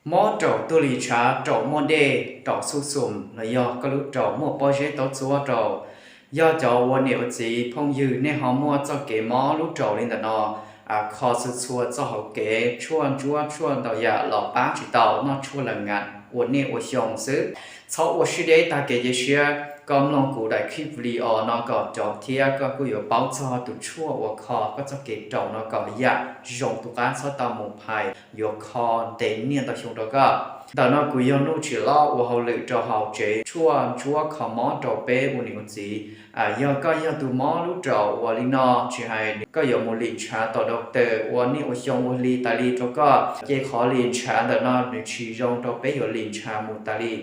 mó trầu tu lì trà trầu mó đê trầu su sùm là do có lúc trầu mó bao chế tao chúa trầu do trầuวันnhiều chỉ phong dư nên họ mua cho cái mó lúc trầu lên đó kho su chua cho họ cái chuan tao ya lọ bá chỉ tao nó chua là ngạnวันnhiều xiong xứ sau 我是的大概就是咁ลองกูได้คลิปวิดีโอเนาะก็จบเที่ยก็กูอยู่เป้าจอตุชั่วหัวคอก็จะเก็บจอเนาะก็อยากยงตุการสตามุพายยกคอเต็นเนี่ยต่อชงตัวก็แต่เนาะกูยังรู้ชื่อล้อว่าเขาเลยจอเขาเจชั่วขอมอจอเป้บุญนิจียังก็ยังตัวมอรู้จอวันนี้เนาะชื่อให้ก็ยังมูลิชาต่อด็อกเตอร์วันนี้ว่าชงวันลีตาลีตัวก็เกี่ยขอลินชาแต่เนาะหนึ่งชียงตัวเป้อยู่ลินชามูตาลี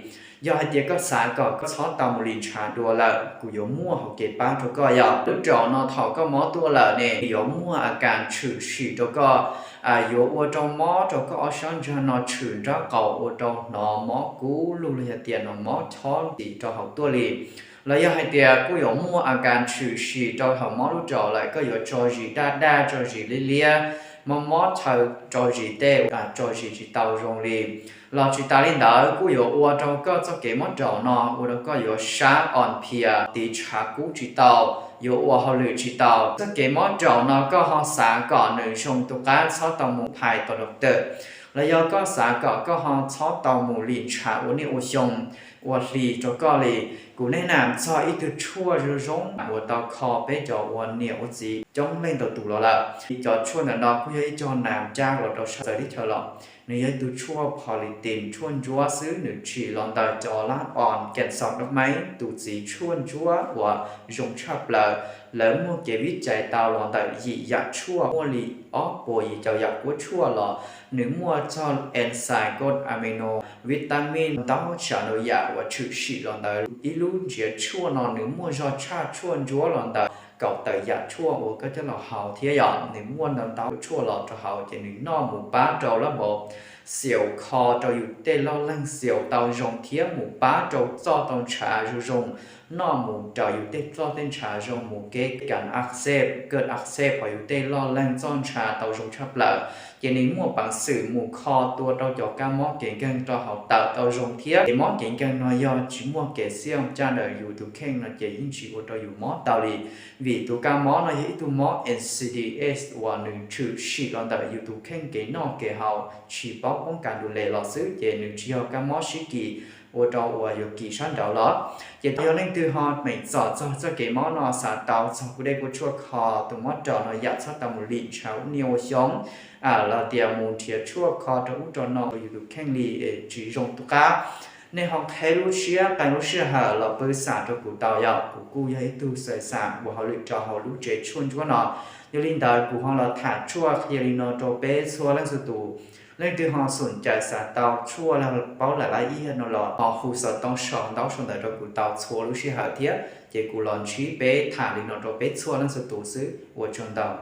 ยอดเดียก็สายก็ชอบตามมูลินชาดัวละกูยมั่วเขาเก็บป้าตัวก็ยอดรู้จอเนาะเขาก็มอตัวละเนี่ยยมั่วอาการฉุดฉีตัวก็อยู่ว่าจงมอตัวก็เอาช้อนจานเนาะฉุดรักเก่าว่าจงเนาะมอกูรู้เลยเตียนเนาะมอช้อนตีตัวเขาตัวลีแล้วยังให้เดียกูยมั่วอาการฉุดฉีตัวเขามอรู้จอเลยก็อยู่จอจีด้าจอจีเลี้ยมอเธอจอจีเต้จอจีเตาโรงเรียนเราจิตาลินดากูอยู่ว่าเราก็จะเก็บมอจอเนาะว่าก็อยู่ชาอ่อนเพียตีชากูจิตาอยู่ว่าเขาลือจิตาจะเก็บมอจอเนาะก็เขาสาก่อนหนึ่งชงตุกาชอบตอมูพายตัวด็อกเตอร์แล้วยอก็สาก่อนก็เขาชอบตอมูลินชาวันนี้อุชงว่าลีจก็เลยกูแนะนำชอบอีกตัวชั่วจะร้องว่าตอคอไปจอวันเนี่ยว่าจีจ้องเล่นตัวตัวแล้วจอชั่วนั่นเนาะกูยังจอนามจ้างเราเราใช้ที่เธอหรอกในตัวชั่วพอลิตินชวนจัวซื้อหนึ่งฉีลอนดาจอลาดอ่อนแกนสอดดอกไม้ตูจีชวนจัวว่าจงชอบเลยแล้วมัวเก็บวิจัยตาวลอนดาหยีอยากชั่วมัวลีอ๋อป่วยจะอยากว่าชั่วหรอหนึ่งมัวจอเอนไซม์กรดอะมิโนวิตามินต้องชาโนยาว่าชื่อฉีลอนดาอีลูเจียชั่วนอนหนึ่งมัวจอชาชวนจัวลอนดาเก่าแต่อยากชั่วว่าก็จะเราหาวเทียหยอดหนึ่งมัวนำตาชั่วเราจะหาวจะหนึ่งนอหมูป้าเราระบบเสียวคอเราอยู่เต้นเราเล่นเสียวเตาจงเทียหมูป้าเราจ่อตองชาอยู่จงนอหมูเราอยู่เต้นจ่อเต้นชาจงหมูเกะกันอักเสบเกิดอักเสบพออยู่เต้นเราเล่นจ้อนชาเตาจงชับเลยอย่างนี้มัวปังสื่อหมูคอตัวเราจะก้ามอเก่งกันเราหาวเตาเตาจงเทียมอเก่งกันน้อยยอชิมัวเกะเสียงจานเดออยู่ตัวเข่งเราจะยิ่งชีวเราอยู่มอเตาลีvì tụ ca mó nó dễ tụ mó NCDS và nương trừ chỉ còn tạiอยู่tụ khen cái nó cái hậu chỉ bảo bóng cả đủ lệ lọ xứ về nương chỉ học ca mó sĩ kỳ và đó vàอยู่kỳ sáng đầu đó giờ theo nên từ họ mình dọn cho cái mó nó xả tàu sau cái đây có chua kho tụ mó trò nó dắt sát tàu một lịnh cháo nhiều giống là tiệm một thiệt chua kho cho nóอยู่tụ khen lì chỉ dùng tụ cá nên họ thấy lúc xưa cái lúc xưa họ là bơi xả cho cụ tàu ya cụ cụ ấy tu sợi xả của họ lựa cho họ lúc chế chuôn chúa nó như linh đời của họ là thả chua khi linh nó cho bé xua lên sự tù lên từ họ sủng chạy xả tàu chua là bao lại ý nó là họ khu sở tông sòng đau sòng đời cho cụ tàu chua lúc xưa họ thiết chỉ cụ lòn trí bé thả linh nó cho bé xua lên sự tù xứ của chuôn tàu